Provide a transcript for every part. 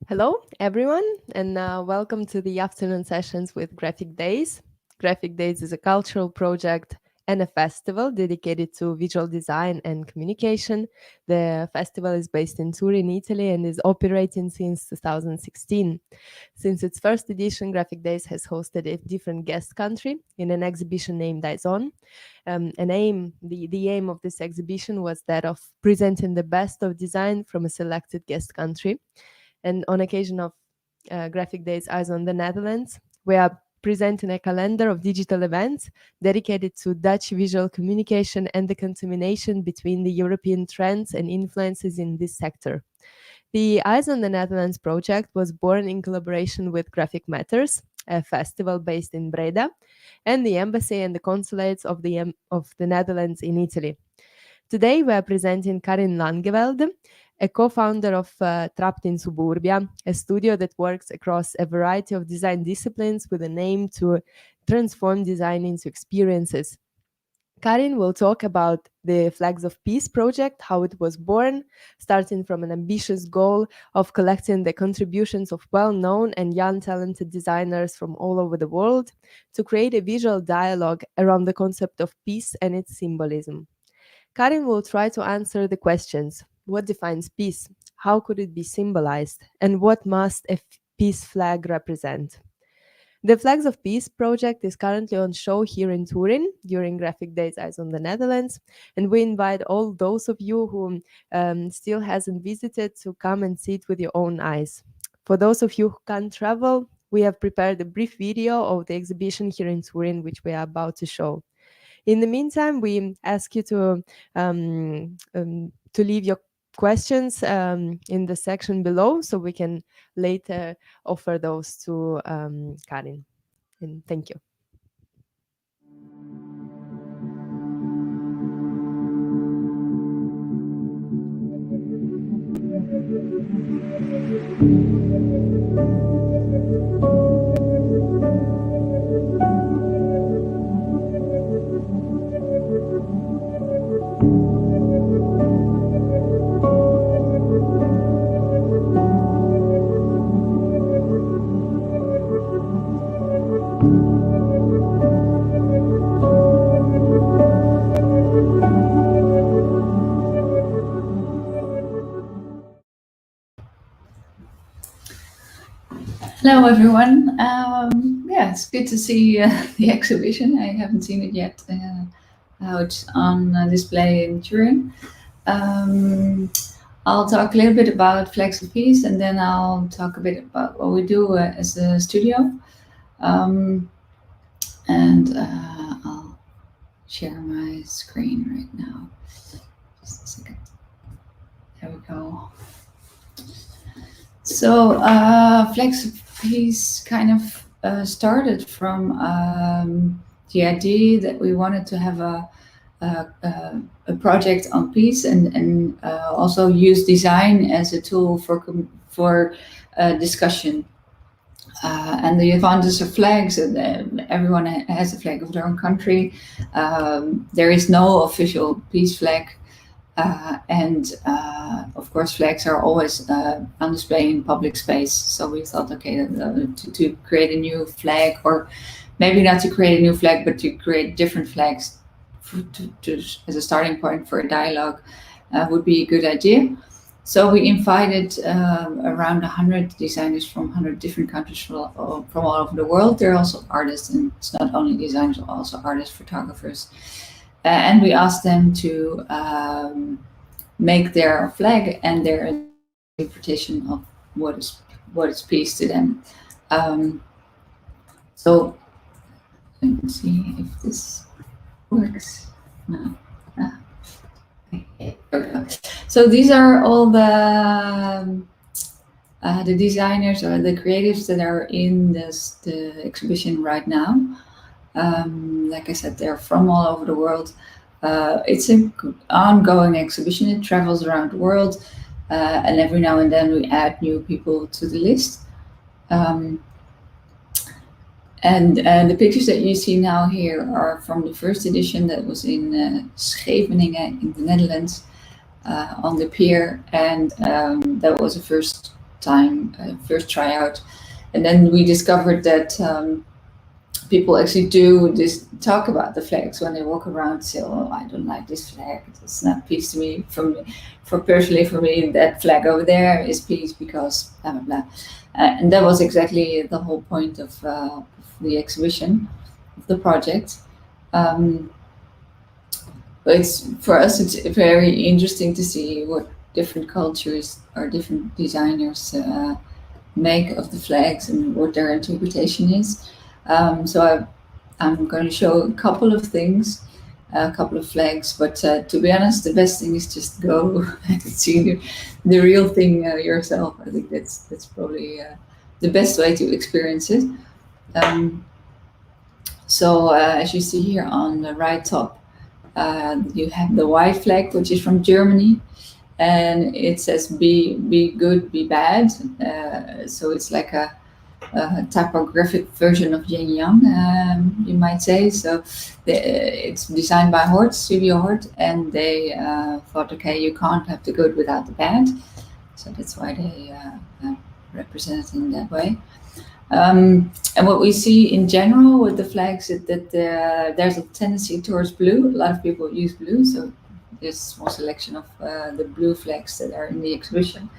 Hello, everyone, and welcome to the afternoon sessions with Graphic Days. Graphic Days is a cultural project and a festival dedicated to visual design and communication. The festival is based in Turin, Italy, and is operating since 2016. Since its first edition, Graphic Days has hosted a different guest country in an exhibition named Daison. The aim of this exhibition was that of presenting the best of design from a selected guest country. And on occasion of Graphic Days Eyes on the Netherlands, we are presenting a calendar of digital events dedicated to Dutch visual communication and the contamination between the European trends and influences in this sector. The Eyes on the Netherlands project was born in collaboration with Graphic Matters, a festival based in Breda, and the embassy and the consulates of the Netherlands in Italy. Today, we are presenting Karin Langeveld, a co-founder of Trapped in Suburbia, a studio that works across a variety of design disciplines with an aim to transform design into experiences. Karin will talk about the Flags of Peace project, how it was born, starting from an ambitious goal of collecting the contributions of well-known and young talented designers from all over the world to create a visual dialogue around the concept of peace and its symbolism. Karin will try to answer the questions: what defines peace? How could it be symbolized? And what must a peace flag represent? The Flags of Peace project is currently on show here in Turin during Graphic Days Eyes on the Netherlands, and we invite all those of you who still hasn't visited to come and see it with your own eyes. For those of you who can't travel, we have prepared a brief video of the exhibition here in Turin, which we are about to show. In the meantime, we ask you to leave your questions in the section below, so we can later offer those to Karin. And thank you. Hello, everyone. It's good to see the exhibition. I haven't seen it yet, how it's on display in Turin. I'll talk a little bit about Flags of Peace, and then I'll talk a bit about what we do as a studio. I'll share my screen right now. Just a second. There we go. So Flags of Peace kind of started from the idea that we wanted to have a project on peace and also use design as a tool for discussion. And the advantage of flags, everyone has a flag of their own country. There is no official peace flag. Of course, flags are always on display in public space. So we thought, okay, to create a new flag, or maybe not to create a new flag, but to create different flags as a starting point for a dialogue would be a good idea. So we invited around 100 designers from 100 different countries from all over the world. They're also artists, and it's not only designers, also artists, photographers. And we asked them to make their flag and their interpretation of what is peace to them. So let me see if this works. No. Okay. So these are all the designers or the creatives that are in the exhibition right now. Like I said, they're from all over the world. It's an ongoing exhibition. It travels around the world, and every now and then we add new people to the list. The pictures that you see now here are from the first edition that was in Scheveningen in the Netherlands, on the pier, and that was the first time, first tryout. And then we discovered that people actually do this, talk about the flags when they walk around, say, oh, I don't like this flag, it's not peace to me. Personally for me, that flag over there is peace because blah, blah, blah. And that was exactly the whole point of the exhibition, of the project. For us, it's very interesting to see what different cultures or different designers make of the flags and what their interpretation is. So I'm going to show a couple of things, a couple of flags, but to be honest, the best thing is just go and see the real thing yourself. I think that's probably the best way to experience it. So as you see here on the right top, you have the white flag, which is from Germany, and it says be good, be bad. So it's like a typographic version of yin yang, you might say. So it's designed by Hort, Studio Hort, and they thought, okay, you can't have the good without the bad. So that's why they represent it in that way. And what we see in general with the flags is that there's a tendency towards blue. A lot of people use blue, so there's a small selection of the blue flags that are in the exhibition.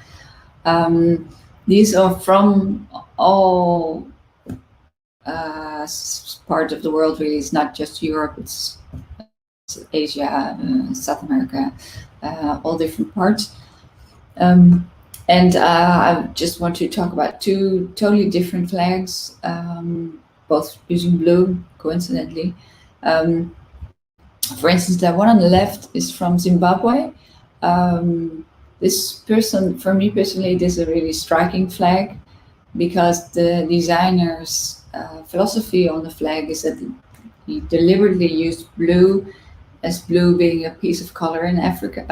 These are from all parts of the world, really. It's not just Europe, it's Asia, South America, all different parts. And I just want to talk about two totally different flags, both using blue, coincidentally. For instance, the one on the left is from Zimbabwe. This person, for me personally, this is a really striking flag because the designer's philosophy on the flag is that he deliberately used blue, as blue being a piece of color in Africa,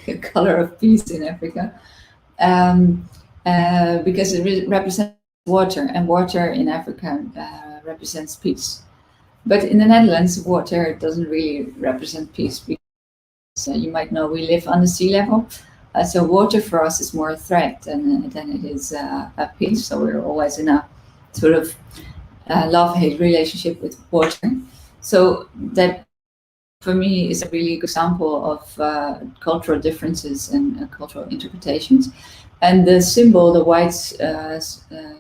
a color of peace in Africa, because it represents water, and water in Africa represents peace. But in the Netherlands, water doesn't really represent peace because you might know we live on the sea level. So water for us is more a threat than it is a peace. So we're always in a sort of love-hate relationship with water. So that, for me, is a really good example of cultural differences and cultural interpretations. And the symbol, the white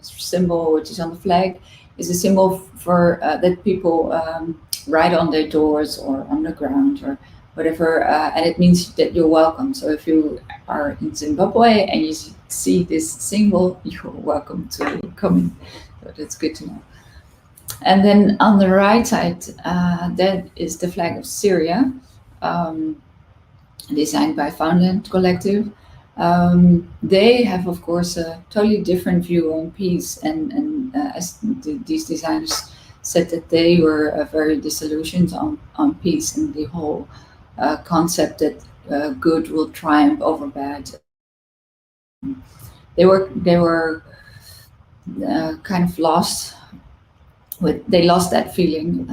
symbol, which is on the flag, is a symbol for that people write on their doors or on the ground or whatever, and it means that you're welcome. So if you are in Zimbabwe and you see this symbol, you're welcome to come in. So that's good to know. And then on the right side, that is the flag of Syria, designed by Foundland Collective. They have, of course, a totally different view on peace, and as these designers said, that they were very disillusioned on peace and the whole concept that good will triumph over bad. They were kind of lost. They lost that feeling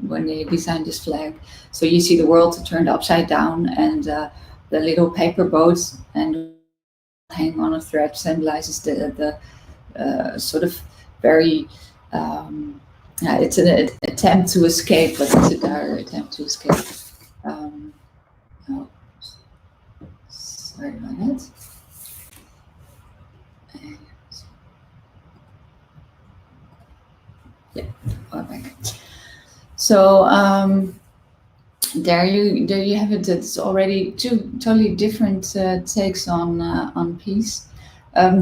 when they designed this flag. So you see the world turned upside down, and the little paper boats and hang on a thread symbolizes the sort of very it's an attempt to escape, but it's a dire attempt to escape. Oh, sorry about that. Yeah, okay. So there you have it. It's already two totally different takes on peace.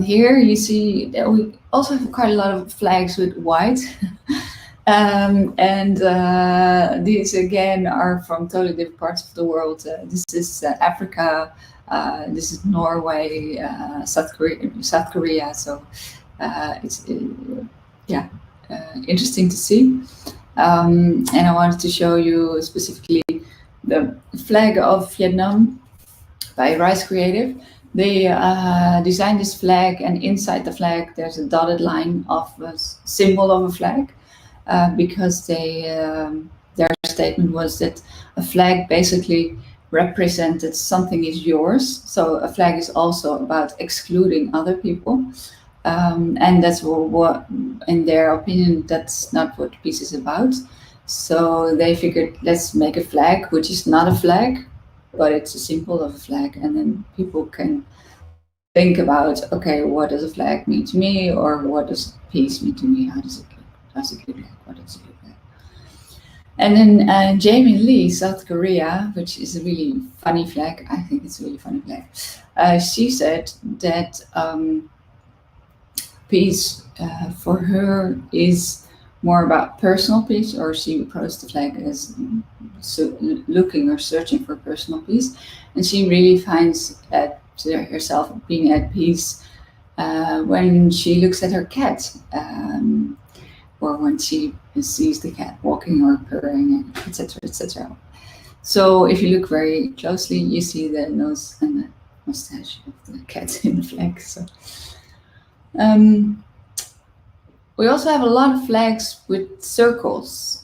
Here you see that we also have quite a lot of flags with white, and these again are from totally different parts of the world. This is Africa. This is Norway, South Korea. So it's interesting to see. And I wanted to show you specifically the flag of Vietnam by Rice Creative. They designed this flag, and inside the flag there's a dotted line of a symbol of a flag, because their statement was that a flag basically represent that something is yours. So a flag is also about excluding other people. And that's what, in their opinion, that's not what peace is about. So they figured, let's make a flag, which is not a flag, but it's a symbol of a flag. And then people can think about, okay, what does a flag mean to me? Or what does peace mean to me? How does it look? Does it look like? What does it look like? And then Jamie Lee, South Korea, which is a really funny flag. I think it's a really funny flag. She said that peace for her is more about personal peace, or she approached the flag as looking or searching for personal peace. And she really finds herself being at peace when she looks at her cat, or when she sees the cat walking or purring, etc., etc. So if you look very closely, you see the nose and the mustache of the cat in the flag. So we also have a lot of flags with circles.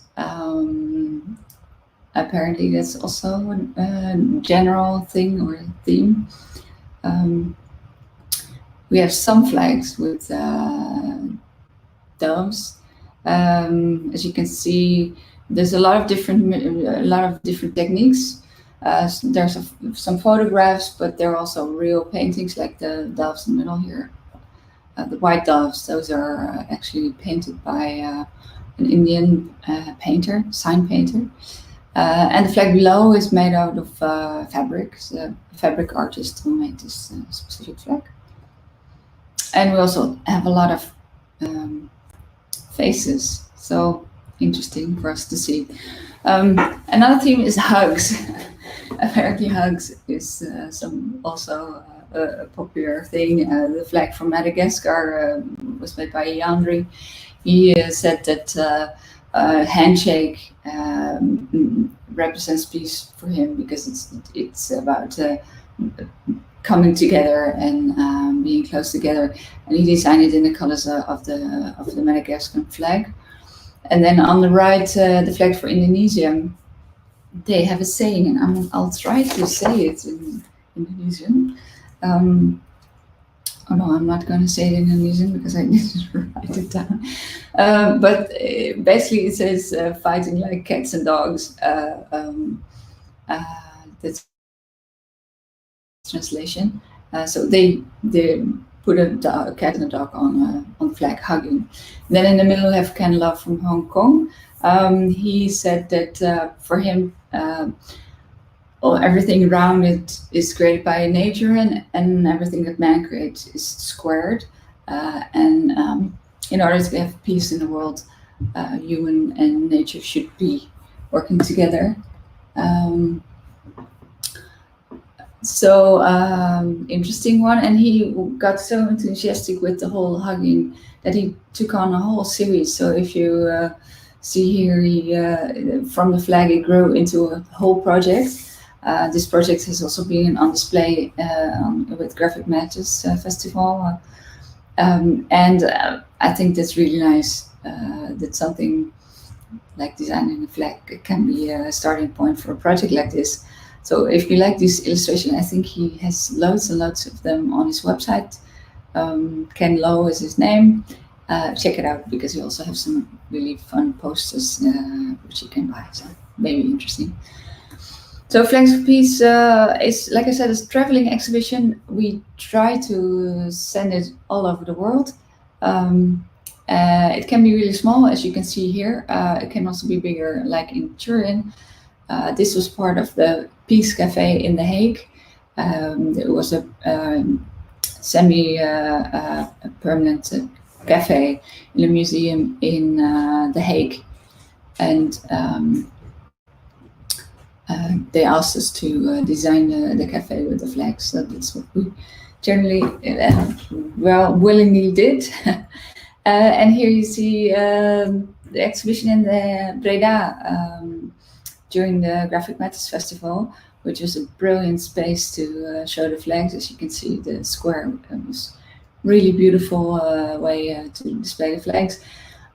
Apparently that's also a general thing or a theme. We have some flags with doves. As you can see, there's a lot of different techniques. There's some photographs, but there are also real paintings, like the doves in the middle here. The white doves, those are actually painted by an Indian painter, sign painter. And the flag below is made out of fabric, a fabric artist who made this specific flag. And we also have a lot of faces, so interesting for us to see. Another theme is hugs. Apparently hugs is also a popular thing. The flag from Madagascar was made by Yandri. He said that handshake represents peace for him, because it's about coming together and being close together. And he designed it in the colors of the Madagascar flag. And then on the right, the flag for Indonesia, they have a saying, and I'll try to say it in Indonesian. Oh no, I'm not going to say it in Indonesian because I didn't write it down. But basically it says fighting like cats and dogs. That's translation. So they put a cat and a dog on the flag hugging. Then in the middle have Ken Love from Hong Kong. He said that for him, everything around it is created by nature, and everything that man creates is squared. And in order to have peace in the world, human and nature should be working together. So interesting one. And he got so enthusiastic with the whole hugging that he took on a whole series. So if you see here, he from the flag it grew into a whole project. This project has also been on display with Graphic Matches Festival. And I think that's really nice, that something like designing a flag can be a starting point for a project like this. So if you like this illustration, I think he has loads and loads of them on his website. Ken Lowe is his name. Check it out, because he also has some really fun posters which you can buy, so maybe interesting. So Flags for Peace is, like I said, a traveling exhibition. We try to send it all over the world. It can be really small, as you can see here. It can also be bigger, like in Turin. This was part of the Peace Cafe in The Hague. It was a semi-permanent cafe in a museum in The Hague. And they asked us to design the cafe with the flags. So that's what we generally, willingly did. And here you see the exhibition in the Breda during the Graphic Matches Festival, which was a brilliant space to show the flags. As you can see, the square was really beautiful way to display the flags.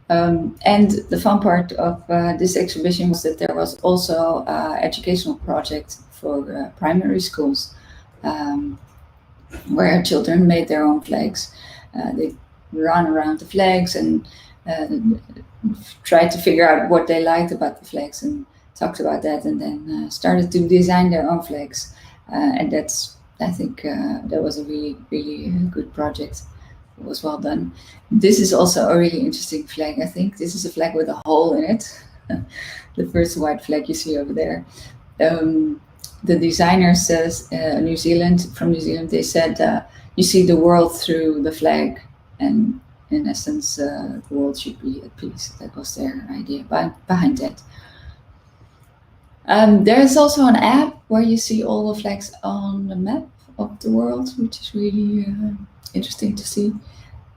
And the fun part of this exhibition was that there was also an educational project for primary schools, where children made their own flags. They ran around the flags and tried to figure out what they liked about the flags and talked about that, and then started to design their own flags. And I think that was a really good project. It was well done. This is also a really interesting flag, I think. This is a flag with a hole in it. The first white flag you see over there. The designer says, from New Zealand, they said, you see the world through the flag, and in essence, the world should be at peace. That was their idea behind that. There's also an app where you see all the flags on the map of the world, which is really interesting to see.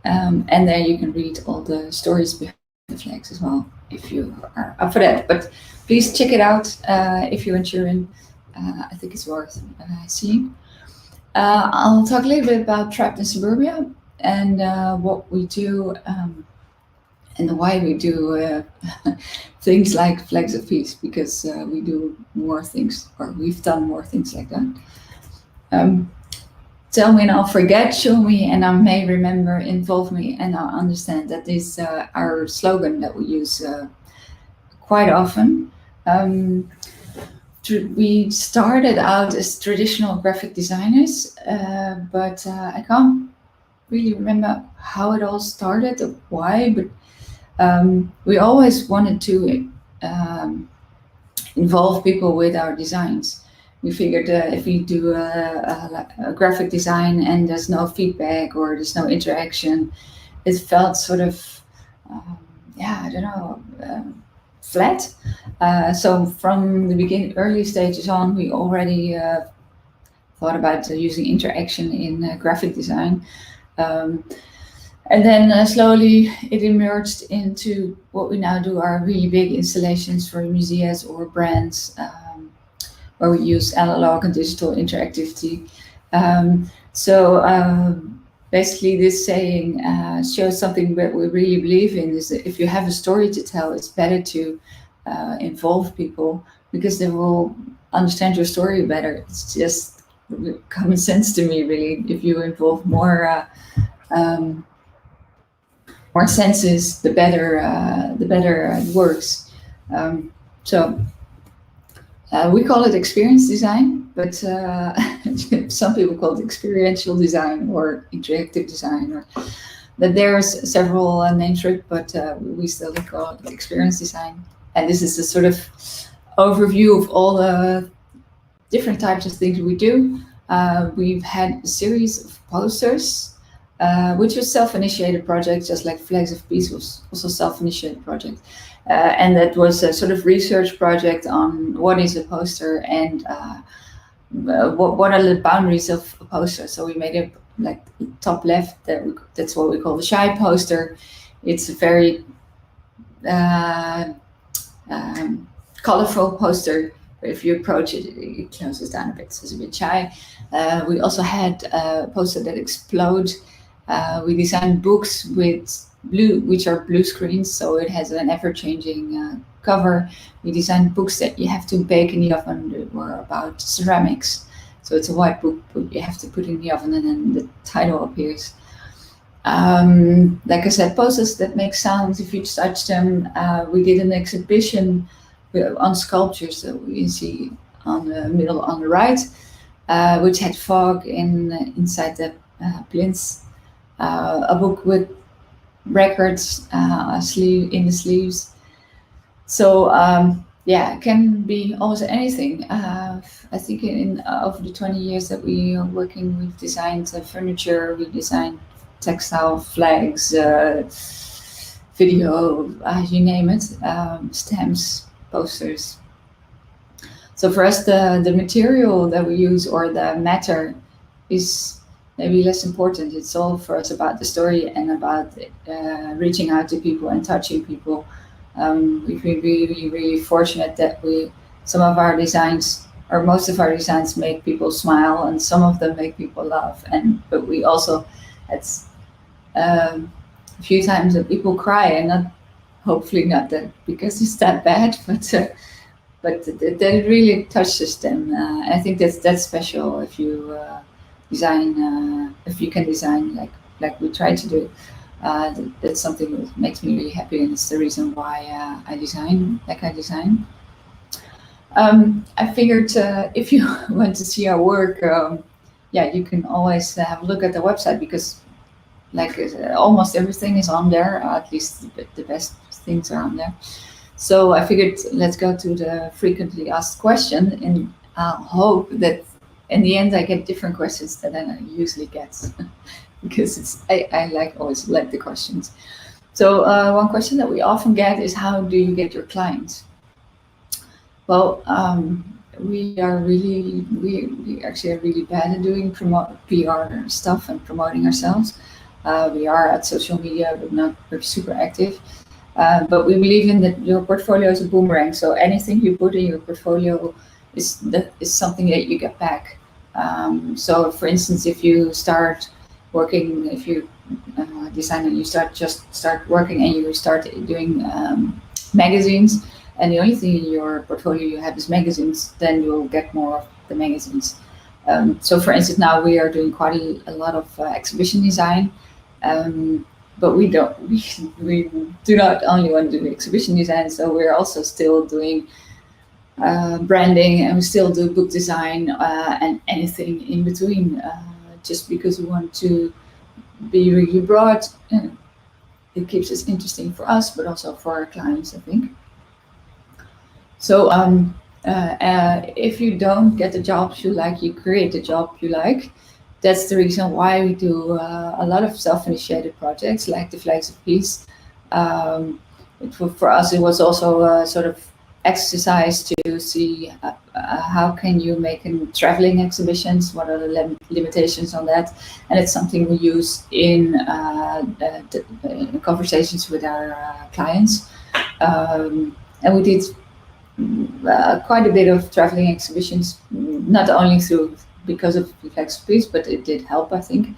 And there you can read all the stories behind the flags as well, if you are up for that. But please check it out if you're in Turin. I think it's worth seeing. I'll talk a little bit about Trapped in Suburbia and what we do and why we do things like flags of peace, because we do more things, or we've done more things like that. Tell me and I'll forget, show me and I may remember, involve me and I'll understand. That is our slogan that we use quite often. We started out as traditional graphic designers, but I can't really remember how it all started or why, but we always wanted to involve people with our designs. We figured if we do a graphic design and there's no feedback or there's no interaction, it felt sort of, flat. So from the early stages on, we already thought about using interaction in graphic design. And then slowly it emerged into what we now do are really big installations for museums or brands, where we use analog and digital interactivity. Basically this saying shows something that we really believe in, is that if you have a story to tell, it's better to involve people, because they will understand your story better. It's just common sense to me, really. If you involve more senses, the better it works. We call it experience design, but some people call it experiential design or interactive design. But there's several names for it, but we still call it experience design. And this is a sort of overview of all the different types of things we do. We've had a series of posters, which was self-initiated project, just like Flags of Peace was also self-initiated project. And that was a sort of research project on what is a poster and what are the boundaries of a poster. So we made it like top left, that's what we call the shy poster. It's a very colorful poster, but if you approach it, it closes down a bit, so it's a bit shy. We also had a poster that explodes. We designed books with which are blue screens, so it has an ever-changing cover. We designed books that you have to bake in the oven that were about ceramics. So it's a white book, but you have to put it in the oven and then the title appears. Like I said, posters that make sounds if you touch them. We did an exhibition on sculptures that we see on the middle on the right, which had fog inside the plinths. A book with records in the sleeves. So it can be almost anything. I think over the 20 years that we are working, we've designed furniture, we designed textile, flags, video, you name it, stamps, posters. So for us, the material that we use or the matter is maybe less important. It's all for us about the story and about reaching out to people and touching people. We've been really, really fortunate that some of our designs, or most of our designs, make people smile, and some of them make people laugh. But we also had a few times that people cry, and hopefully not that because it's that bad, but that it really touches them. I think that's special if you design, if you can design like we try to do. That's something that makes me really happy, and it's the reason why I design like I design. I figured if you want to see our work, yeah, you can always have a look at the website because like almost everything is on there. At least the best things are on there. So I figured let's go to the frequently asked question, and I'll hope that in the end I get different questions than I usually get because I always like the questions. So one question that we often get is how do you get your clients? Well, we actually are really bad at doing PR stuff and promoting ourselves. We are at social media, but not we're super active. But we believe in that your portfolio is a boomerang. So anything you put in your portfolio is something that you get back. So, for instance, if you start working, if you design and you start working and you start doing magazines, and the only thing in your portfolio you have is magazines, then you'll get more of the magazines. So, for instance, now we are doing quite a lot of exhibition design. But we do not only want to do exhibition design, so we're also still doing branding, and we still do book design and anything in between, just because we want to be really broad. It keeps it interesting for us, but also for our clients, I think. So if you don't get the jobs you like, you create the job you like. That's the reason why we do a lot of self-initiated projects like the Flags of Peace. For us, it was also a sort of exercise to see how can you make traveling exhibitions, what are the limitations on that, and it's something we use in conversations with our clients. And we did quite a bit of traveling exhibitions, not only because of the Flags of Peace, but it did help, I think.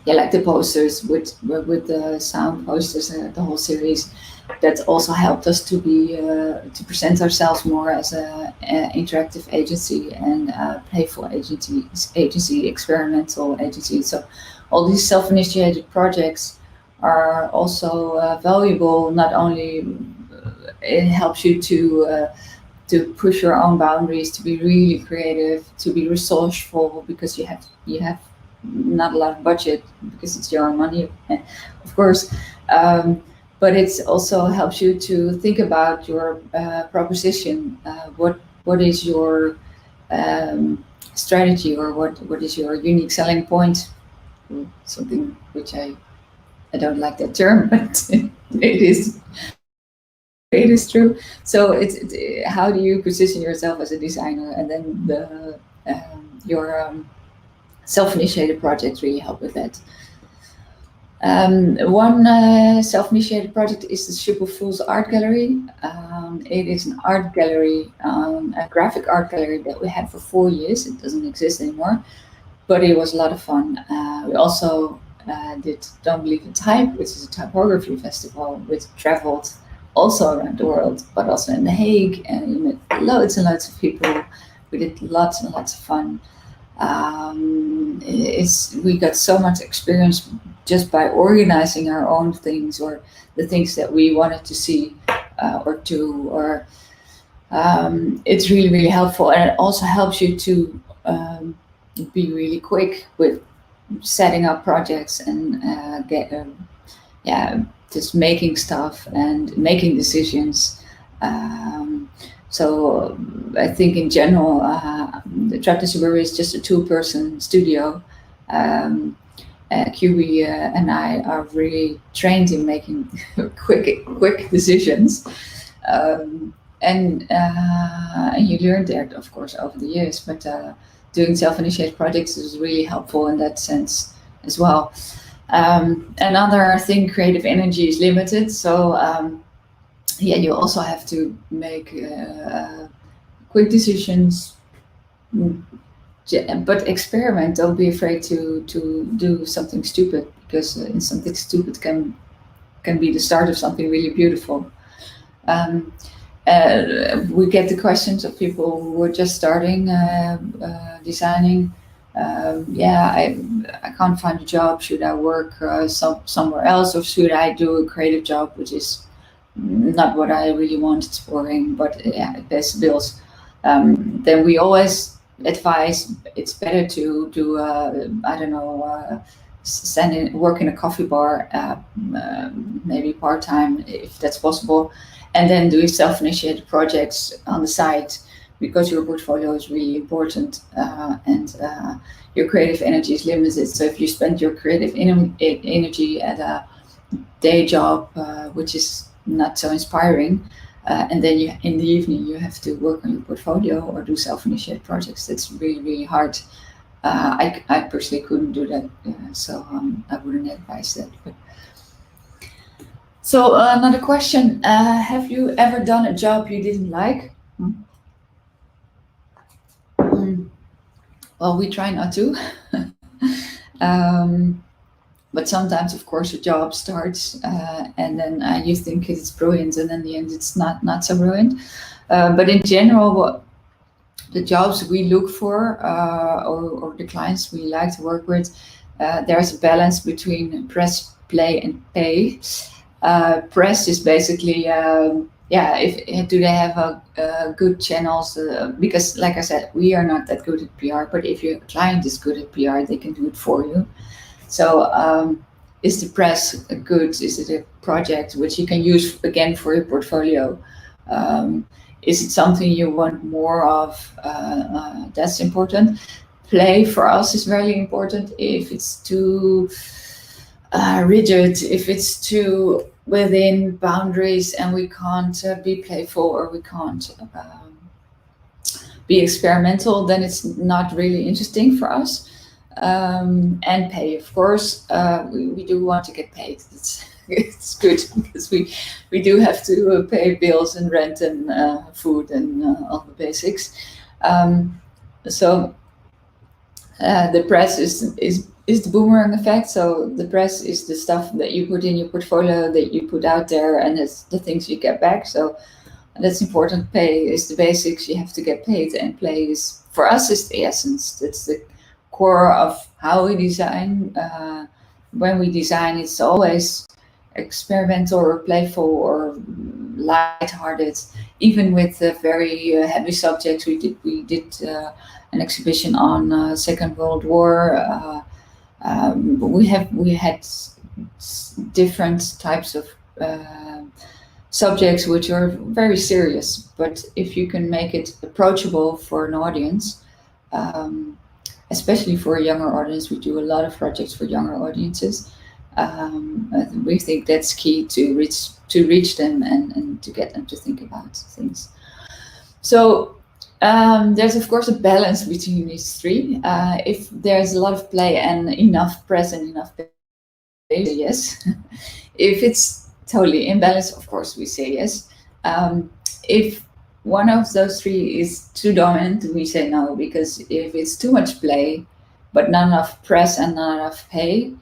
Yeah, like the posters with the sound posters, the whole series, that also helped us to be to present ourselves more as a interactive agency and playful agency, experimental agency. So all these self-initiated projects are also valuable. Not only it helps you to push your own boundaries, to be really creative, to be resourceful, because you have not a lot of budget because it's your own money, of course. But it also helps you to think about your proposition. What is your strategy, or what is your unique selling point? Something which I don't like that term, but it is. It is true. So it's how do you position yourself as a designer, and then your self-initiated projects really help with that. One self-initiated project is the Superfool's art gallery. It is an art gallery, a graphic art gallery that we had for 4 years. It doesn't exist anymore, but it was a lot of fun. We also did Don't Believe in Type, which is a typography festival, which traveled also around the world, but also in The Hague, and we met loads and loads of people. We did lots and lots of fun. We got so much experience just by organizing our own things, or the things that we wanted to see or do, or it's really, really helpful. And it also helps you to be really quick with setting up projects and just making stuff and making decisions. So I think in general, the Trapped in Suburbia is just a 2-person studio. QB and I are really trained in making quick decisions, and you learn that, of course, over the years. But doing self-initiated projects is really helpful in that sense as well. Another thing, creative energy is limited, so you also have to make quick decisions, but experiment. Don't be afraid to do something stupid, because something stupid can be the start of something really beautiful. Um, we get the questions of people who are just starting designing. I can't find a job. Should I work somewhere else, or should I do a creative job, which is not what I really want? It's boring, but yeah, it pays the bills. Then we always advise it's better to do I don't know, work in a coffee bar, maybe part time if that's possible, and then do self-initiated projects on the side, because your portfolio is really important, and your creative energy is limited. So if you spend your creative energy at a day job, which is not so inspiring, and then in the evening you have to work on your portfolio or do self-initiated projects, that's really, really hard. I personally couldn't do that, so I wouldn't advise that. But so another question: have you ever done a job you didn't like? Well, we try not to. But sometimes, of course, a job starts, and then you think it's brilliant, and in the end, it's not so brilliant. But in general, the jobs we look for, or the clients we like to work with, there's a balance between press, play, and pay. Press is basically, if do they have a good channels? Because, like I said, we are not that good at PR. But if your client is good at PR, they can do it for you. So, is the press good? Is it a project which you can use again for your portfolio? Is it something you want more of? That's important. Play for us is very important. If it's too rigid, if it's too within boundaries, and we can't be playful, or we can't be experimental, then it's not really interesting for us. And pay, of course, we do want to get paid. It's good, because we do have to pay bills and rent and food and all the basics. So the press is the boomerang effect. So the press is the stuff that you put in your portfolio, that you put out there, and it's the things you get back. So that's important. Pay is the basics. You have to get paid, and play is, for us, is the essence. That's the core of how we design. When we design, it's always experimental or playful or light-hearted. Even with very heavy subjects, we did an exhibition on Second World War. We had different types of subjects which are very serious, but if you can make it approachable for an audience, especially for a younger audience, we do a lot of projects for younger audiences. We think that's key to reach them and to get them to think about things. So there's of course a balance between these three. If there's a lot of play and enough press and enough play, yes. If it's totally imbalanced, of course we say yes. If one of those three is too dominant, we say no, because if it's too much play but not enough press and not enough pay,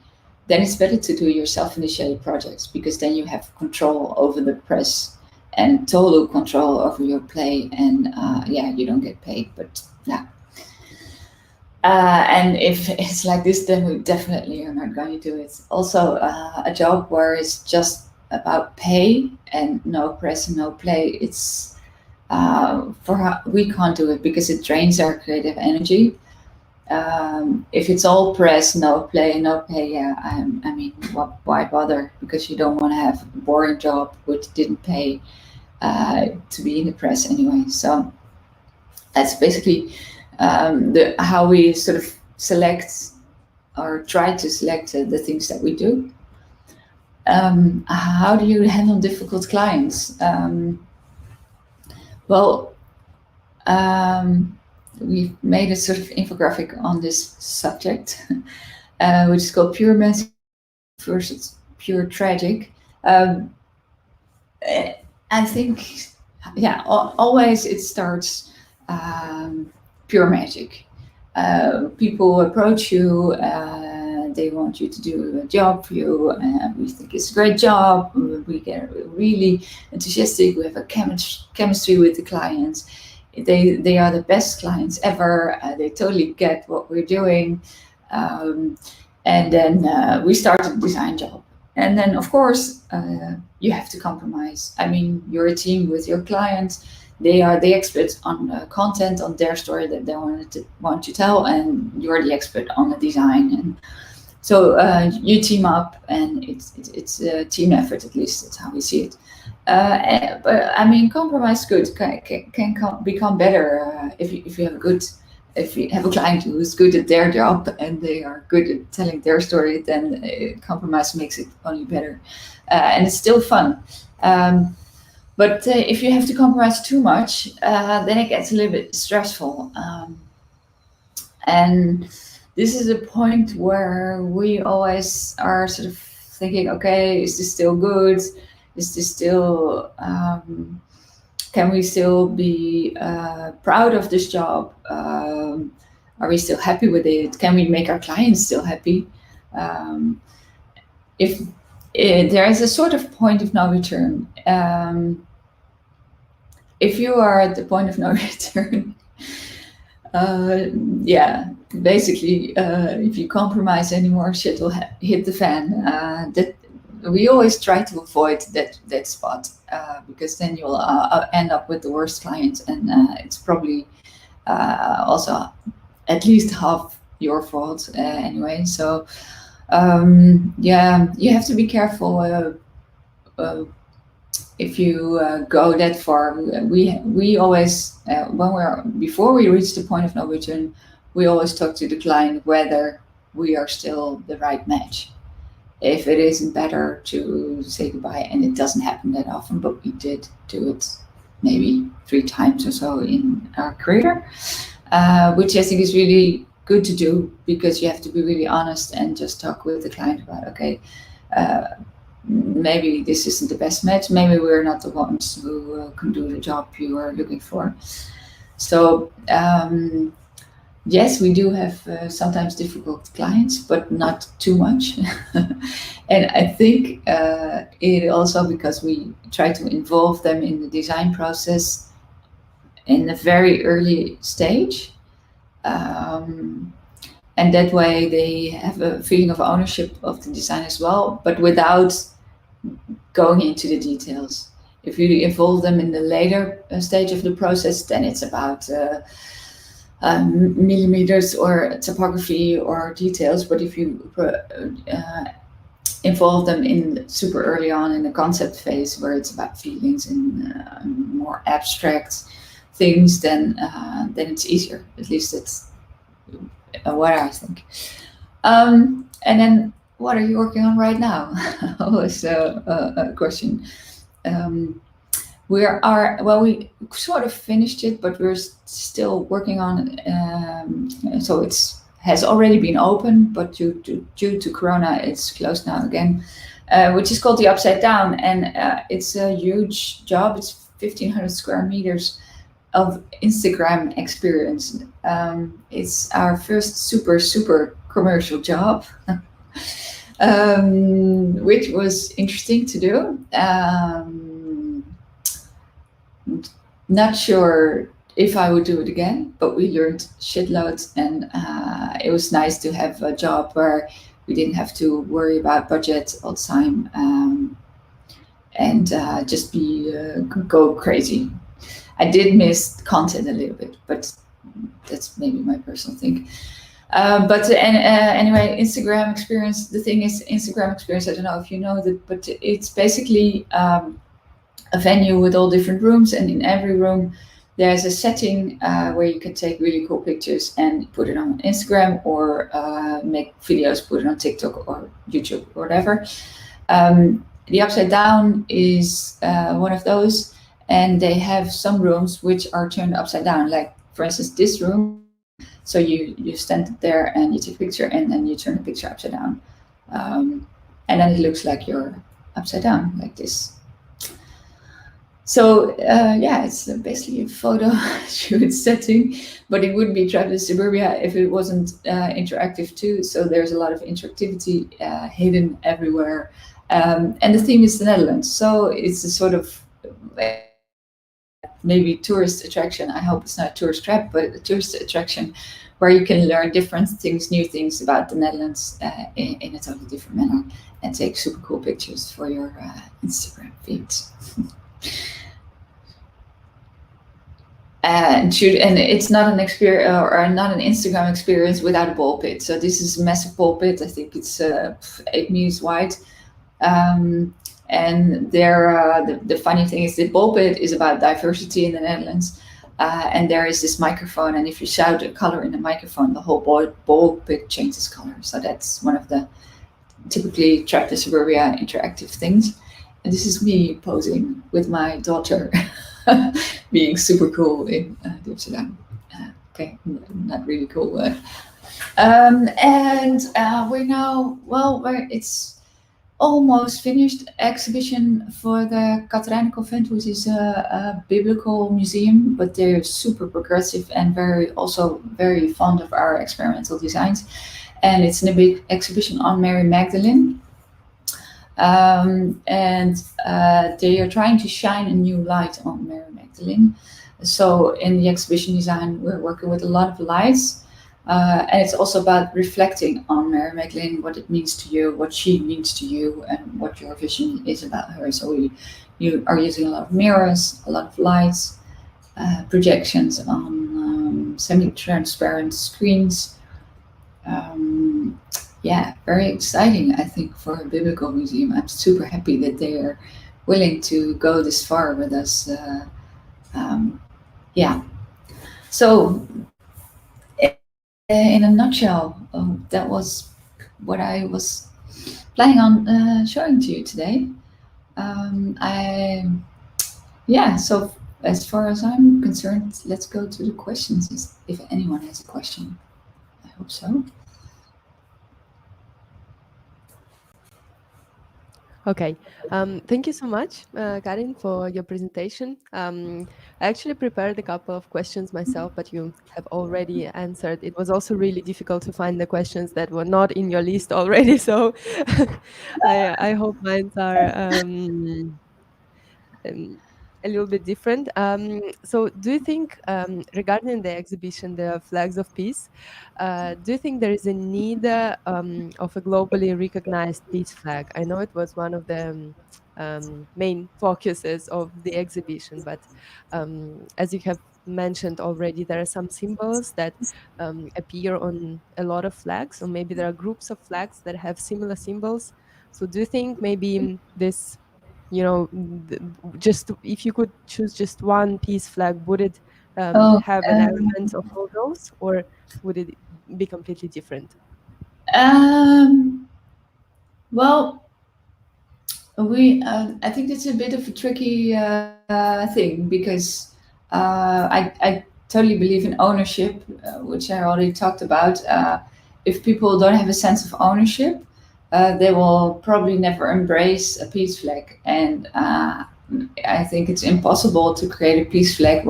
then it's better to do your self-initiated projects, because then you have control over the press and total control over your play, and you don't get paid, but yeah. And if it's like this, then we definitely are not going to do it. Also, a job where it's just about pay and no press and no play, it's we can't do it, because it drains our creative energy. If it's all press, no play, no pay, why bother? Because you don't want to have a boring job which didn't pay to be in the press anyway. So that's basically how we sort of select or try to select the things that we do. How do you handle difficult clients? We've made a sort of infographic on this subject, which is called Pure Magic versus Pure Tragic. I think, always it starts pure magic. people approach you, they want you to do a job for you, and we think it's a great job, we get really enthusiastic, we have a chemistry with the clients, they are the best clients ever, they totally get what we're doing, and then we start a design job. And then, of course, you have to compromise. I mean, you're a team with your clients. They are the experts on content, on their story that they want to tell, and you're the expert on the design. And so you team up, and it's a team effort. At least that's how we see it. But I mean, compromise good can become better if you have a good. If you have a client who's good at their job and they are good at telling their story, then compromise makes it only better, and it's still fun. But if you have to compromise too much, then it gets a little bit stressful. And this is a point where we always are sort of thinking, okay, is this still good? Is this still, can we still be proud of this job? Are we still happy with it? Can we make our clients still happy? If there is a sort of point of no return. If you are at the point of no return, basically, if you compromise anymore, shit will hit the fan. That we always try to avoid that spot, because then you'll end up with the worst clients, and it's probably also at least half your fault anyway. So you have to be careful if you go that far. We always before we reach the point of no return, we always talk to the client whether we are still the right match. If it isn't, better to say goodbye, and it doesn't happen that often, but we did do it maybe 3 times or so in our career, which I think is really good to do, because you have to be really honest and just talk with the client about, okay, maybe this isn't the best match, maybe we're not the ones who can do the job you are looking for. So yes, we do have sometimes difficult clients, but not too much. And I think it also because we try to involve them in the design process in a very early stage. And that way they have a feeling of ownership of the design as well, but without going into the details. If you involve them in the later stage of the process, then it's about millimeters or topography or details. But if you involve them in super early on in the concept phase, where it's about feelings and more abstract things, then it's easier. At least it's what I think. And then, what are you working on right now? Always a question. We sort of finished it, but we're still working on it. So it's has already been open, but due to Corona, it's closed now again, which is called the Upside Down. And it's a huge job. It's 1,500 square meters of Instagram experience. It's our first super commercial job, which was interesting to do. Not sure if I would do it again, but we learned shitloads, and it was nice to have a job where we didn't have to worry about budget all the time, and just go crazy. I did miss content a little bit, but that's maybe my personal thing. Anyway, Instagram experience. The thing is, Instagram experience, I don't know if you know that, but it's basically a venue with all different rooms, and in every room there's a setting where you can take really cool pictures and put it on Instagram, or make videos, put it on TikTok or YouTube or whatever. The Upside Down is one of those, and they have some rooms which are turned upside down, like for instance this room. So you stand there and you take a picture, and then you turn the picture upside down, and then it looks like you're upside down like this. So it's basically a photo shoot setting, but it wouldn't be trapped in Suburbia if it wasn't interactive too. So there's a lot of interactivity hidden everywhere, and the theme is the Netherlands. So it's a sort of maybe tourist attraction. I hope it's not a tourist trap, but a tourist attraction where you can learn different things, new things about the Netherlands in a totally different manner, and take super cool pictures for your Instagram feeds. And it's not an experience or not an Instagram experience without a ball pit. So this is a massive ball pit. I think it's 8 meters wide. And the funny thing is the ball pit is about diversity in the Netherlands. And there is this microphone, and if you shout a color in the microphone, the whole ball pit changes color. So that's one of the typically trapped in Suburbia interactive things. And this is me posing with my daughter, being super cool in Amsterdam. Okay, not really cool. And we're now, it's almost finished exhibition for the Karin Langeveld, which is a biblical museum, but they're super progressive and also very fond of our experimental designs. And it's a big exhibition on Mary Magdalene. And they are trying to shine a new light on Mary Magdalene. So in the exhibition design, we're working with a lot of lights. And it's also about reflecting on Mary Magdalene, what it means to you, what she means to you, and what your vision is about her. So you are using a lot of mirrors, a lot of lights, projections on semi-transparent screens. Very exciting, I think, for a biblical museum. I'm super happy that they are willing to go this far with us. So in a nutshell, that was what I was planning on showing to you today. So as far as I'm concerned, let's go to the questions, if anyone has a question. I hope so. Okay, thank you so much, Karin, for your presentation. I actually prepared a couple of questions myself, but you have already answered. It was also really difficult to find the questions that were not in your list already, so I hope mine are a little bit different. So do you think, regarding the exhibition, the Flags of Peace, do you think there is a need of a globally recognized peace flag? I know it was one of the main focuses of the exhibition, but as you have mentioned already, there are some symbols that appear on a lot of flags, or maybe there are groups of flags that have similar symbols. So do you think maybe this, just if you could choose just one peace flag, would it Oh, have an element of all those, or would it be completely different? Well, I think it's a bit of a tricky thing because I totally believe in ownership, which I already talked about. If people don't have a sense of ownership, they will probably never embrace a peace flag. And I think it's impossible to create a peace flag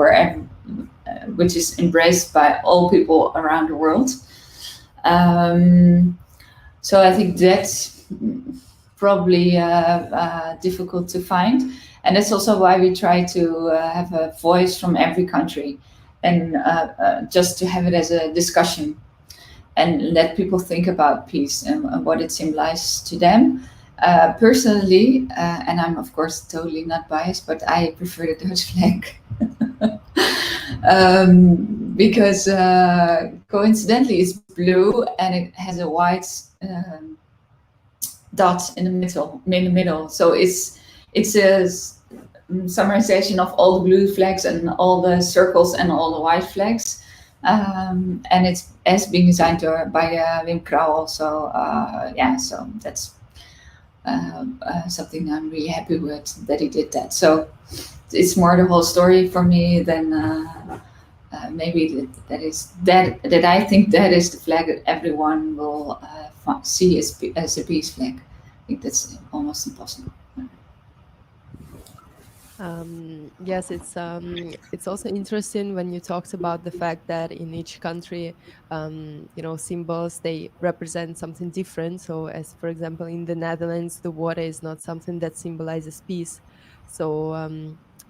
which is embraced by all people around the world. So I think that's probably difficult to find. And that's also why we try to have a voice from every country, and just to have it as a discussion and let people think about peace and what it symbolizes to them. Personally, and I'm of course totally not biased, but I prefer the Dutch flag. Because coincidentally it's blue and it has a white dot in the middle. So it's a summarization of all the blue flags and all the circles and all the white flags. And it's being designed by Wim Krauwel. So so that's something I'm really happy with, that he did that. So it's more the whole story for me than maybe that I think that is the flag that everyone will see as a peace flag. I think that's almost impossible. Yes, it's also interesting when you talked about the fact that in each country, symbols they represent something different. So, as for example, in the Netherlands, the water is not something that symbolizes peace. So,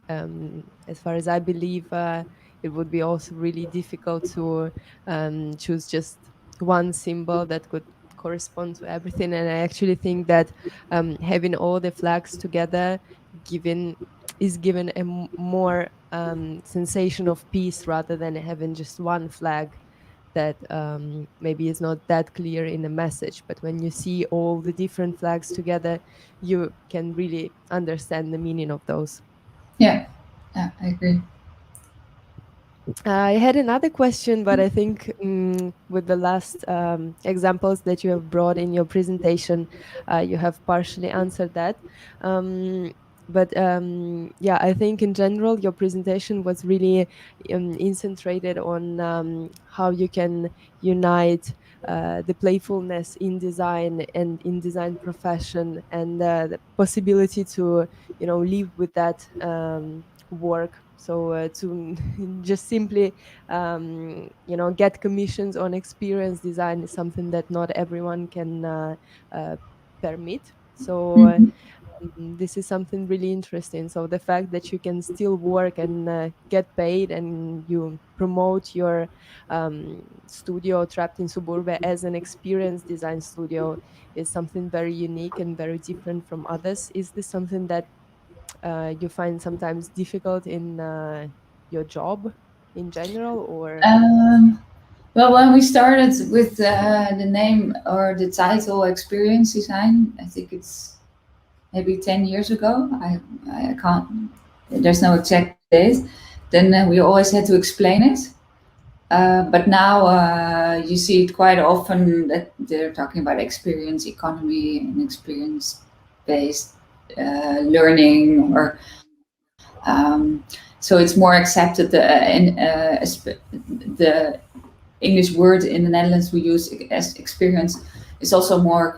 as far as I believe, it would be also really difficult to choose just one symbol that could correspond to everything. And I actually think that having all the flags together, given is given a more sensation of peace rather than having just one flag that maybe is not that clear in a message. But when you see all the different flags together, you can really understand the meaning of those. Yeah, yeah, I agree. I had another question, but I think with the last examples that you have brought in your presentation, you have partially answered that. But yeah, I think in general, your presentation was really concentrated on how you can unite the playfulness in design and in design profession, and the possibility to, live with that work. So to just simply get commissions on experience design is something that not everyone can uh, permit. So Mhm. this is something really interesting. So the fact that you can still work and get paid, and you promote your studio trapped in Suburbia as an experience design studio is something very unique and very different from others. Is this something that you find sometimes difficult in your job in general, or? Um, well, when we started with the name or the title experience design, I think it's maybe 10 years ago. I can't, there's no exact date. Then we always had to explain it. But now you see it quite often that they're talking about experience economy and experience based learning, or so it's more accepted. The English word in the Netherlands we use as experience is also more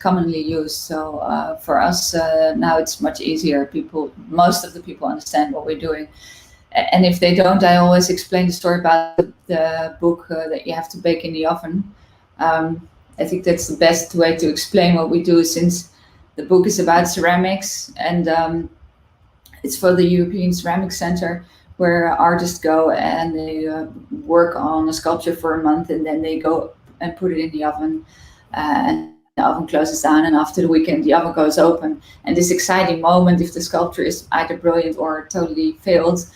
commonly used. So for us now it's much easier. Most of the people understand what we're doing. And if they don't, I always explain the story about the book that you have to bake in the oven. I think that's the best way to explain what we do, since the book is about ceramics, and it's for the European Ceramic Center, where artists go and they work on a sculpture for a month, and then they go and put it in the oven. And then the oven closes down, and after the weekend, the oven goes open. And this exciting moment, if the sculpture is either brilliant or totally failed,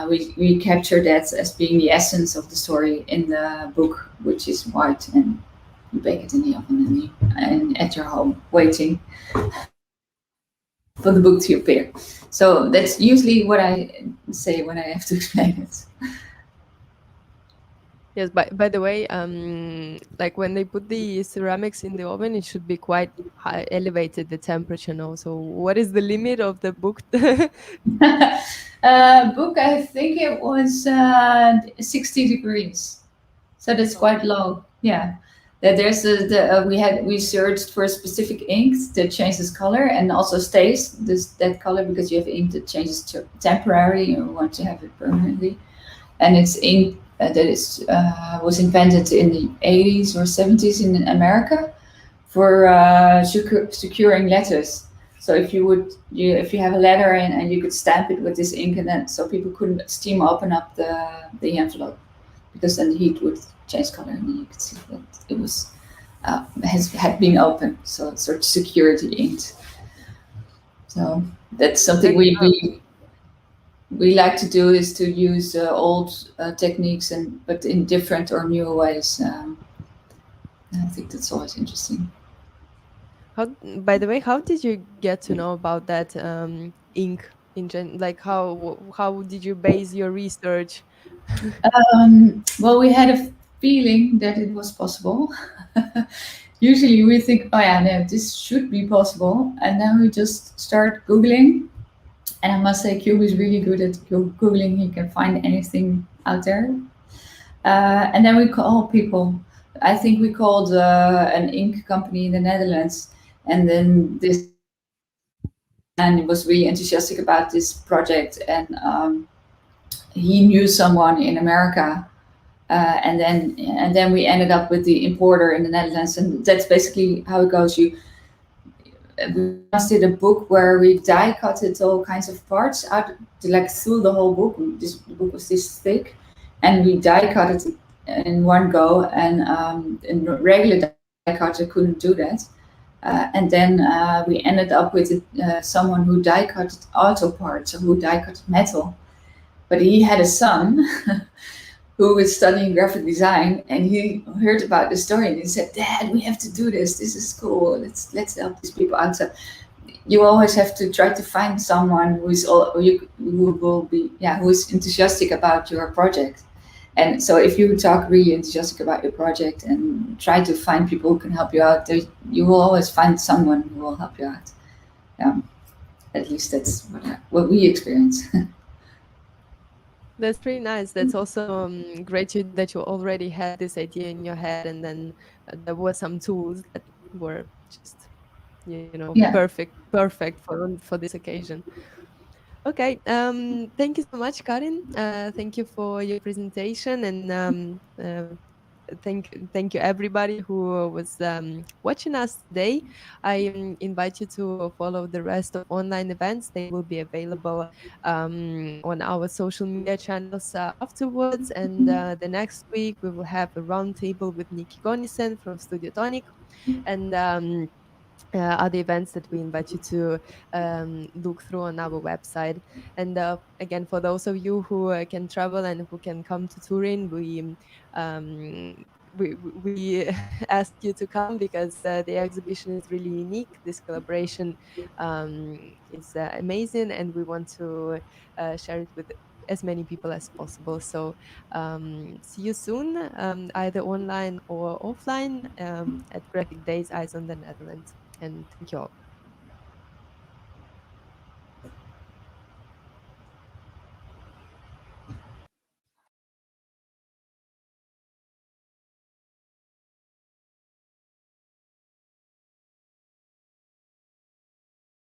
we capture that as being the essence of the story in the book, which is white, and you bake it in the oven, and at your home waiting for the book to appear. So that's usually what I say when I have to explain it. Yes, by the way, like when they put the ceramics in the oven, it should be quite high, elevated the temperature now. So what is the limit of the book? Book, I think it was 60 degrees, so that's Oh, quite low. Yeah, that there's we searched for specific inks that changes color and also stays that color, because you have ink that changes temporarily. You want to have it permanently, and it's ink that is was invented in the 80s or 70s in America for securing letters. So if you have a letter and you could stamp it with this ink, and then so people couldn't steam open up the envelope, because then the heat would change color, and then you could see that it was had been opened. So it's sort of security inked. So that's something that we like to do, is to use old techniques, and but in different or new ways. I think that's always interesting. how? By the way, how did you get to know about that ink Like how did you base your research? Well, we had a feeling that it was possible. Usually we think, oh yeah, no, this should be possible, and then we just start Googling. And I must say, Cube is really good at Googling. He can find anything out there. And then we call people. I think we called an ink company in the Netherlands, and then this and was really enthusiastic about this project. And he knew someone in America, and then we ended up with the importer in the Netherlands, and that's basically how it goes. We once did a book where we die cutted all kinds of parts out, like through the whole book. The book was this thick, and we die cut it in one go. And in regular die cutter couldn't do that. And then we ended up with someone who die cut auto parts, or who die cut metal. But he had a son who was studying graphic design, and he heard about the story and he said, "Dad, we have to do this. This is cool. Let's help these people out." So you always have to try to find someone who will be, yeah, who is enthusiastic about your project. And so if you talk really enthusiastic about your project and try to find people who can help you out, you will always find someone who will help you out. At least that's what we experience. That's pretty nice. That's also great that you already had this idea in your head, and then there were some tools that were just, Yeah. perfect for this occasion. Okay. Thank you so much, Karin. Thank you for your presentation, and thank you everybody who was watching us today. I invite you to follow the rest of online events. They will be available on our social media channels afterwards. And the next week we will have a roundtable with Nikki Gonisen from Studio Tonic, and other events that we invite you to look through on our website. And again, for those of you who can travel and who can come to Turin, um, we ask you to come, because the exhibition is really unique. This collaboration is amazing, and we want to share it with as many people as possible. So see you soon, either online or offline, at Graphic Days Eyes on the Netherlands. And thank you all.